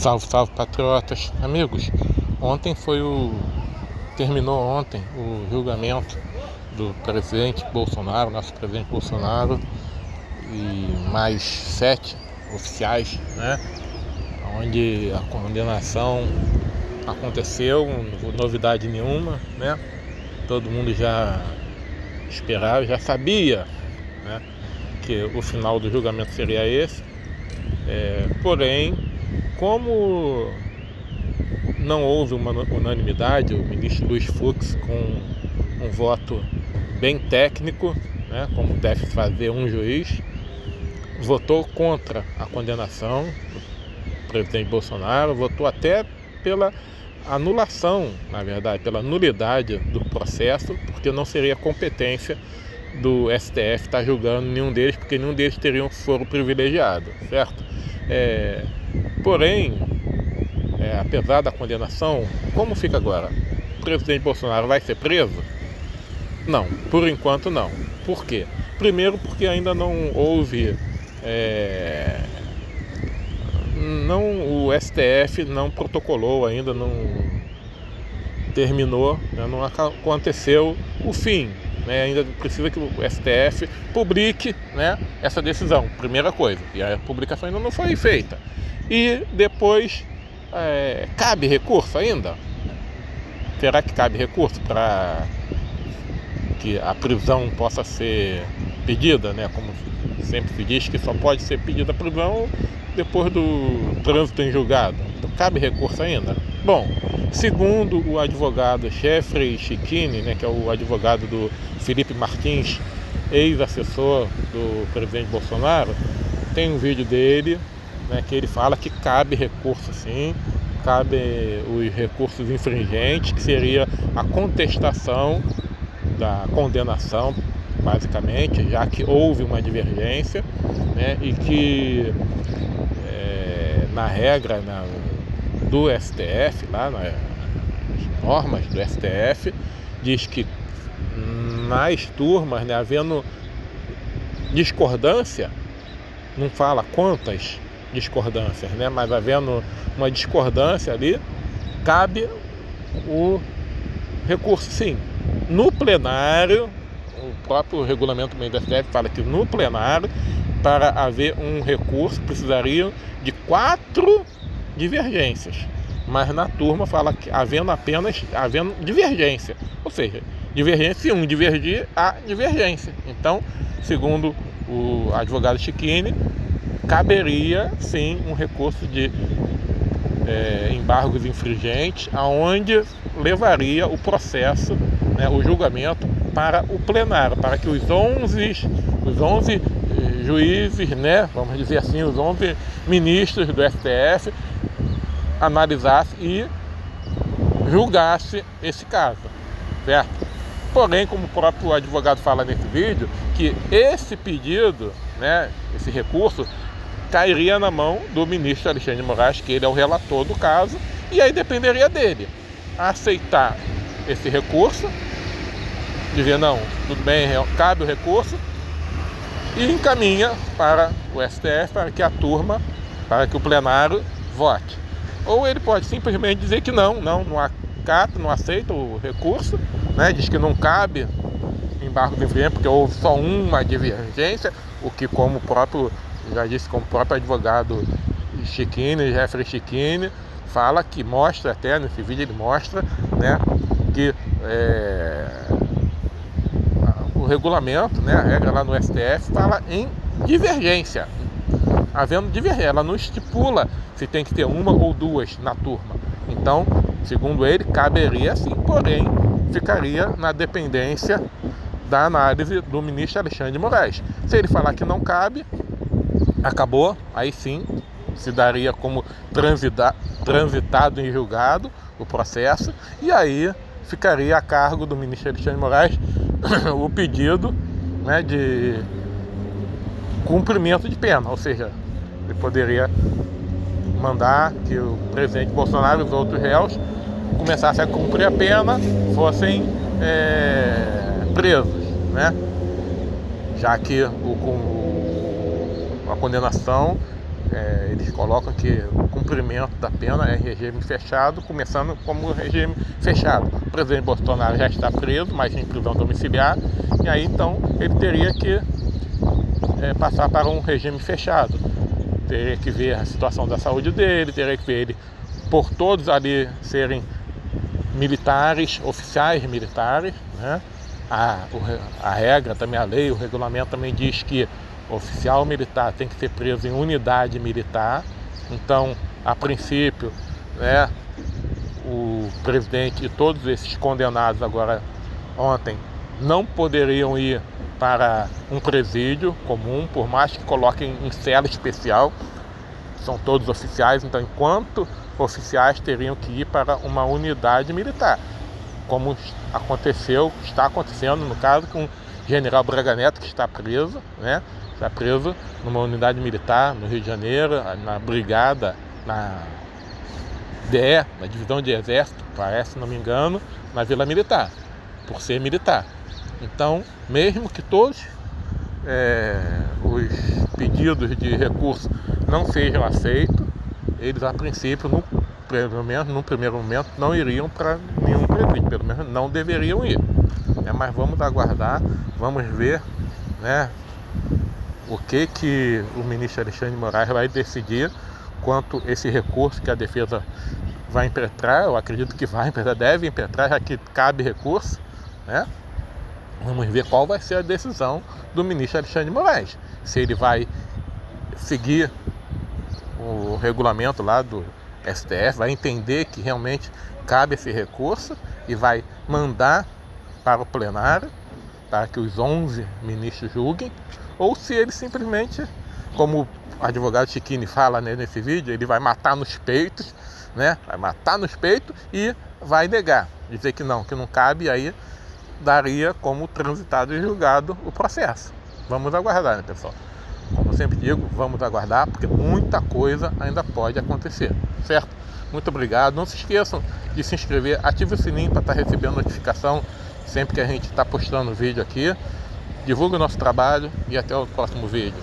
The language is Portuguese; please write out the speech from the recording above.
Salve, salve, patriotas, amigos. Terminou ontem o julgamento do presidente Bolsonaro, nosso presidente Bolsonaro, e mais 7 oficiais, né? Onde a condenação aconteceu, não novidade nenhuma, né? Todo mundo já esperava, já sabia, né, que o final do julgamento seria esse. Porém, como não houve uma unanimidade, o ministro Luiz Fux, com um voto bem técnico, né, como deve fazer um juiz, votou contra a condenação do presidente Bolsonaro, votou até pela anulação, na verdade, pela nulidade do processo, porque não seria competência do STF estar julgando nenhum deles, porque nenhum deles teria um foro privilegiado, certo? Porém, apesar da condenação, como fica agora? O presidente Bolsonaro vai ser preso? Não, por enquanto não. Por quê? Primeiro porque ainda não houve... o STF não protocolou ainda, não terminou, né, não aconteceu o fim, né, ainda precisa que o STF publique, né, essa decisão, primeira coisa, e a publicação ainda não foi feita. E depois, cabe recurso ainda? Será que cabe recurso para que a prisão possa ser pedida, né, como sempre se diz que só pode ser pedida a prisão depois do trânsito em julgado? Então, cabe recurso ainda? Bom, segundo o advogado Jeffrey Chechini, né, que é o advogado do Felipe Martins, ex-assessor do presidente Bolsonaro, tem um vídeo dele, né, que ele fala que cabe recurso sim, cabe os recursos infringentes, que seria a contestação da condenação, basicamente, já que houve uma divergência, né, e que na regra do STF, lá nas normas do STF, diz que nas turmas, né, havendo discordância, não fala quantas discordâncias, né, mas havendo uma discordância ali, cabe o recurso sim. No plenário, o próprio regulamento do STF fala que no plenário, para haver um recurso, precisariam de 4 divergências. Mas na turma fala que havendo divergência. Ou seja, divergência, se um divergir, há divergência. Então, segundo o advogado Chechini, caberia sim um recurso de embargos infringentes, aonde levaria o processo, né, o julgamento para o plenário, para que os 11 juízes, né, vamos dizer assim, os 11 ministros do STF analisassem e julgassem esse caso, certo? Porém, como o próprio advogado fala nesse vídeo, que esse pedido, né, esse recurso, cairia na mão do ministro Alexandre de Moraes, que ele é o relator do caso, e aí dependeria dele aceitar esse recurso, dizer não, tudo bem, cabe o recurso, e encaminha para o STF para que a turma, para que o plenário vote. Ou ele pode simplesmente dizer que não acata, não aceita o recurso, né, diz que não cabe embargo de infringimento porque houve só uma divergência, o que, como o próprio, já disse, como o próprio advogado Chechini, Jeffrey Chechini, fala, que mostra até nesse vídeo, ele mostra, né, que o regulamento, né, a regra lá no STF fala em divergência. Havendo divergência, ela não estipula se tem que ter uma ou duas na turma. Então, segundo ele, caberia sim, porém ficaria na dependência da análise do ministro Alexandre de Moraes. Se ele falar que não cabe, acabou, aí sim se daria como transitado em julgado o processo, e aí ficaria a cargo do ministro Alexandre de Moraes o pedido, né, de cumprimento de pena, ou seja, ele poderia mandar que o presidente Bolsonaro e os outros réus começassem a cumprir a pena, fossem presos, né? Já que a condenação eles colocam que o cumprimento da pena é regime fechado, começando como regime fechado. O presidente Bolsonaro já está preso, mas em prisão domiciliar, e aí então ele teria que passar para um regime fechado. Teria que ver a situação da saúde dele, teria que ver ele, por todos ali serem militares, oficiais militares, né? A regra também, a lei, o regulamento também diz que oficial militar tem que ser preso em unidade militar. Então, a princípio, né, o presidente e todos esses condenados agora ontem não poderiam ir para um presídio comum, por mais que coloquem em cela especial. São todos oficiais, então enquanto oficiais teriam que ir para uma unidade militar, como está acontecendo no caso com o general Braga Neto, que está preso, né? Está preso numa unidade militar no Rio de Janeiro, na brigada, na DE, na divisão de exército, parece, se não me engano, na Vila Militar, por ser militar. Então, mesmo que todos os pedidos de recurso não sejam aceitos, eles a princípio, no primeiro momento, não iriam para nenhum presídio, pelo menos não deveriam ir. Mas vamos aguardar, vamos ver, né, o que o ministro Alexandre de Moraes vai decidir quanto esse recurso que a defesa vai impetrar. Eu acredito que vai impetrar, deve impetrar, já que cabe recurso, né? Vamos ver qual vai ser a decisão do ministro Alexandre de Moraes. Se ele vai seguir o regulamento lá do STF, vai entender que realmente cabe esse recurso e vai mandar para o plenário para que os 11 ministros julguem, ou se ele simplesmente, como o advogado Chiquini fala, né, nesse vídeo, ele vai matar nos peitos, né? Vai matar nos peitos e vai negar, dizer que não cabe, e aí daria como transitado e julgado o processo. Vamos aguardar, né, pessoal? Como eu sempre digo, vamos aguardar, porque muita coisa ainda pode acontecer, certo? Muito obrigado. Não se esqueçam de se inscrever, ative o sininho para estar recebendo notificação sempre que a gente está postando vídeo aqui. Divulgue o nosso trabalho e até o próximo vídeo.